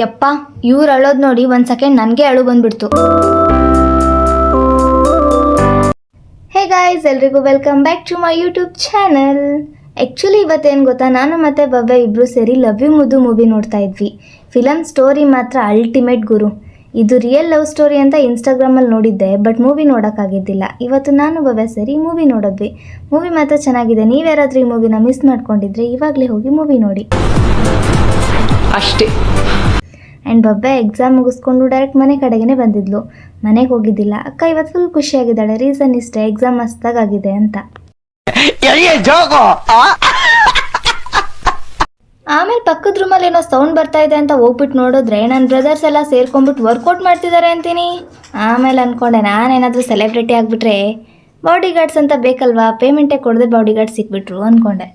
ಯಪ್ಪ ಇವ್ರು ಅಳೋದು ನೋಡಿ ಒಂದು ಸೆಕೆಂಡ್ ನನಗೆ ಅಳು ಬಂದ್ಬಿಡ್ತು. ಹೇ ಗಾಯ್ಸ್, ಎಲ್ರಿಗೂ welcome back to my YouTube channel. Actually ಇವತ್ತೇನು ಗೊತ್ತಾ, ನಾನು ಮತ್ತು ಭವ್ಯ ಇಬ್ಬರು ಸೇರಿ ಲವ್ ಯು ಮುದ್ದು ಮೂವಿ ನೋಡ್ತಾ ಇದ್ವಿ. ಫಿಲಮ್ ಸ್ಟೋರಿ ಮಾತ್ರ ಅಲ್ಟಿಮೇಟ್ ಗುರು. ಇದು ರಿಯಲ್ ಲವ್ ಸ್ಟೋರಿ ಅಂತ ಇನ್ಸ್ಟಾಗ್ರಾಮಲ್ಲಿ ನೋಡಿದ್ದೆ, ಬಟ್ ಮೂವಿ ನೋಡೋಕ್ಕಾಗಿದ್ದಿಲ್ಲ. ಇವತ್ತು ನಾನು ಭವ್ಯ ಸೇರಿ ಮೂವಿ ನೋಡಿದ್ವಿ. ಮೂವಿ ಮಾತ್ರ ಚೆನ್ನಾಗಿದೆ. ನೀವ್ಯಾರಾದ್ರೂ ಈ ಮೂವಿನ ಮಿಸ್ ಮಾಡ್ಕೊಂಡಿದ್ರೆ ಇವಾಗಲೇ ಹೋಗಿ ಮೂವಿ ನೋಡಿ ಅಷ್ಟೇ. ಆ್ಯಂಡ್ ಭವ್ಯ ಎಕ್ಸಾಮ್ ಮುಗಿಸ್ಕೊಂಡು ಡೈರೆಕ್ಟ್ ಮನೆ ಕಡೆಗೇ ಬಂದಿದ್ಲು, ಮನೆಗೆ ಹೋಗಿದ್ದಿಲ್ಲ. ಅಕ್ಕ ಇವತ್ತು ಫುಲ್ ಖುಷಿಯಾಗಿದ್ದಾಳೆ. ರೀಸನ್ ಇಷ್ಟೇ, ಎಕ್ಸಾಮ್ ಮಸ್ತಾಗಿದೆ ಅಂತ. ಆಮೇಲೆ ಪಕ್ಕದ ರೂಮಲ್ಲಿ ಏನೋ ಸೌಂಡ್ ಬರ್ತಾ ಇದೆ ಅಂತ ಹೋಗ್ಬಿಟ್ಟು ನೋಡಿದ್ರೆ ನನ್ನ ಬ್ರದರ್ಸ್ ಎಲ್ಲ ಸೇರ್ಕೊಂಡ್ಬಿಟ್ಟು ವರ್ಕೌಟ್ ಮಾಡ್ತಿದ್ದಾರೆ ಅಂತೀನಿ. ಆಮೇಲೆ ಅಂದ್ಕೊಂಡೆ ನಾನೇನಾದರೂ ಸೆಲೆಬ್ರಿಟಿ ಆಗಿಬಿಟ್ರೆ ಬಾಡಿ ಗಾರ್ಡ್ಸ್ ಅಂತ ಬೇಕಲ್ವಾ, ಪೇಮೆಂಟೇ ಕೊಡದೆ ಬಾಡಿ ಗಾರ್ಡ್ಸ್ ಸಿಕ್ಬಿಟ್ರು ಅಂದ್ಕೊಂಡೆ.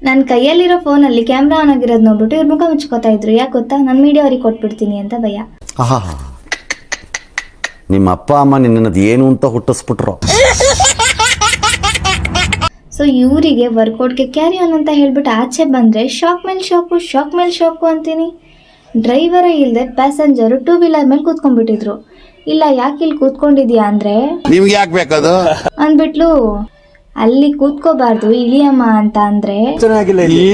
ನನ್ನ ಕೈಯಲ್ಲಿರೋ ಫೋನಲ್ಲಿ ಕ್ಯಾಮ್ರಾ ಆನ್ ಆಗಿರೋದು ನೋಡ್ಬಿಟ್ಟು ಇವ್ರ ಮುಖ ಮುಚ್ಕೋತಾ ಇದ್ರು. ಯಾಕೆ ಗೊತ್ತಾ, ನನ್ನ ಮೀಡಿಯಾ ಅವ್ರಿಗೆ ಕೊಟ್ಬಿಡ್ತೀನಿ ಅಂತ ಭಯ. ನಿಮ್ಮ ಅಪ್ಪ ಅಮ್ಮ ನಿನ್ನದು ಏನು ಅಂತ ಹುಟ್ಟಿಸ್ಬಿಟ್ರು. ಸೊ ಇವರಿಗೆ ವರ್ಕೌಟ್ಗೆ ಕ್ಯಾರಿ ಆನ್ ಅಂತ ಹೇಳ್ಬಿಟ್ಟು ಆಚೆ ಬಂದರೆ ಶಾಕ್ ಮೇಲೆ ಶಾಕು ಅಂತೀನಿ. ಡ್ರೈವರೇ ಇಲ್ಲದೆ ಪ್ಯಾಸೆಂಜರು ಟೂ ವೀಲರ್ ಮೇಲೆ ಕೂತ್ಕೊಂಡ್ಬಿಟ್ಟಿದ್ರು. ಇಲ್ಲ ಯಾಕೆ ಇಲ್ಲಿ ಕೂತ್ಕೊಂಡಿದ್ಯಾ ಅಂದರೆ ನಿಮ್ಗೆ ಯಾಕೆ ಬೇಕದು ಅಂದ್ಬಿಟ್ಲು. ಅಲ್ಲಿ ಕೂತ್ಕೋಬಾರ್ದು ಇಳಿಯಮ್ಮ ಅಂತ ಅಂದರೆ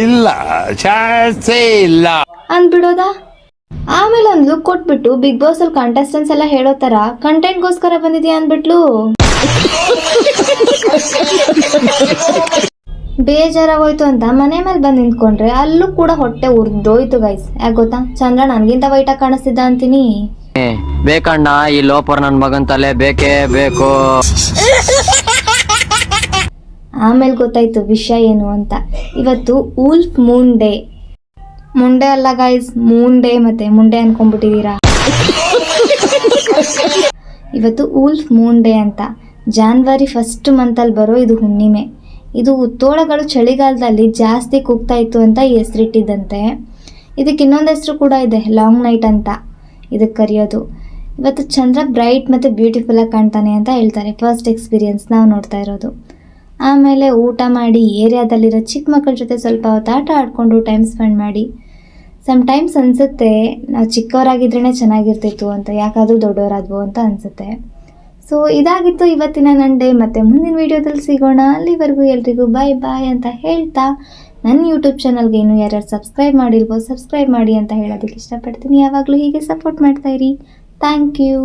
ಇಲ್ಲ ಚಾನ್ಸೇ ಇಲ್ಲ ಅಂದ್ಬಿಡೋದಾ. ಆಮೇಲೆ ಒಂದು ಲುಕ್ ಕೊಟ್ಬಿಟ್ಟು ಬಿಗ್ ಬಾಸ್ ಅಲ್ಲಿ ಕಂಟೆಸ್ಟೆಂಟ್ಸ್ ಎಲ್ಲ ಹೇಳೋ ತರ ಕಂಟೆಂಟ್ಗೋಸ್ಕರ ಬಂದಿದ್ಯಾ ಅಂದ್ಬಿಟ್ಲು. ಬೇಜಾರಾಗೋಯ್ತು ಅಂತ ಮನೆ ಮೇಲೆ ಬಂದು ನಿಂತ್ಕೊಂಡ್ರೆ ಅಲ್ಲೂ ಕೂಡ ಹೊಟ್ಟೆ ಉರ್ದೋಯ್ತು ಗೈಸ್. ಯಾಕೆ ಗೊತ್ತಾ, ಚಂದ್ರ ನನ್ಗಿಂತ ವೈಟಾಗಿ ಕಾಣಿಸ್ತಿದ್ದ ಅಂತೀನಿ. ಬೇಕಣ್ಣ ಈ ಲೋಪರ್ ನನ್ ಮಗನ್ ತಲೆ ಬೇಕೇ ಬೇಕು. ಆಮೇಲೆ ಗೊತ್ತಾಯ್ತು ವಿಷಯ ಏನು ಅಂತ. ಇವತ್ತು ಊಲ್ಫ್ ಮೂನ್ ಡೇ. ಮುಂಡೆ ಅಲ್ಲ ಗೈಸ್, ಮೂನ್ ಡೇ. ಮತ್ತೆ ಮುಂಡೆ ಅನ್ಕೊಂಡ್ಬಿಟ್ಟಿದ್ದೀರಾ. ಇವತ್ತು ಊಲ್ಫ್ ಮೂನ್ ಡೇ ಅಂತ. ಜಾನ್ವರಿ 1st ಮಂತಲ್ಲಿ ಬರೋ ಇದು ಹುಣ್ಣಿಮೆ. ಇದು ತೋಳಗಳು ಚಳಿಗಾಲದಲ್ಲಿ ಜಾಸ್ತಿ ಕೂಗ್ತಾ ಇತ್ತು ಅಂತ ಈ ಹೆಸರಿಟ್ಟಿದ್ದಂತೆ. ಇದಕ್ಕೆ ಇನ್ನೊಂದು ಹೆಸರು ಕೂಡ ಇದೆ, ಲಾಂಗ್ ನೈಟ್ ಅಂತ ಇದಕ್ಕೆ ಕರೆಯೋದು. ಇವತ್ತು ಚಂದ್ರ ಬ್ರೈಟ್ ಮತ್ತು ಬ್ಯೂಟಿಫುಲ್ಲಾಗಿ ಕಾಣ್ತಾನೆ ಅಂತ ಹೇಳ್ತಾರೆ. ಫಸ್ಟ್ ಎಕ್ಸ್ಪೀರಿಯನ್ಸ್ ನಾವು ನೋಡ್ತಾ ಇರೋದು. ಆಮೇಲೆ ಊಟ ಮಾಡಿ ಏರಿಯಾದಲ್ಲಿರೋ ಚಿಕ್ಕ ಮಕ್ಕಳ ಜೊತೆ ಸ್ವಲ್ಪ ಹೊತ್ತು ಆಟ ಆಡಿಕೊಂಡು ಟೈಮ್ ಸ್ಪೆಂಡ್ ಮಾಡಿ. ಸಮ್ಟೈಮ್ಸ್ ಅನಿಸುತ್ತೆ ನಾವು ಚಿಕ್ಕವರಾಗಿದ್ರೇ ಚೆನ್ನಾಗಿರ್ತಿತ್ತು ಅಂತ, ಯಾಕಾದರೂ ದೊಡ್ಡವರಾದ್ವು ಅಂತ ಅನಿಸುತ್ತೆ. ಸೊ ಇದಾಗಿತ್ತು ಇವತ್ತಿನ ನನ್ನ ಡೇ. ಮತ್ತು ಮುಂದಿನ ವೀಡಿಯೋದಲ್ಲಿ ಸಿಗೋಣ. ಅಲ್ಲಿವರೆಗೂ ಎಲ್ರಿಗೂ ಬಾಯ್ ಬಾಯ್ ಅಂತ ಹೇಳ್ತಾ, ನನ್ನ ಯೂಟ್ಯೂಬ್ ಚಾನಲ್ಗೆ ಇನ್ನೂ ಯಾರ್ಯಾರು ಸಬ್ಸ್ಕ್ರೈಬ್ ಮಾಡಿಲ್ವೋ ಸಬ್ಸ್ಕ್ರೈಬ್ ಮಾಡಿ ಅಂತ ಹೇಳೋದಕ್ಕೆ ಇಷ್ಟಪಡ್ತೀನಿ. ಯಾವಾಗಲೂ ಹೀಗೆ ಸಪೋರ್ಟ್ ಮಾಡ್ತಾಯಿರಿ. Thank you.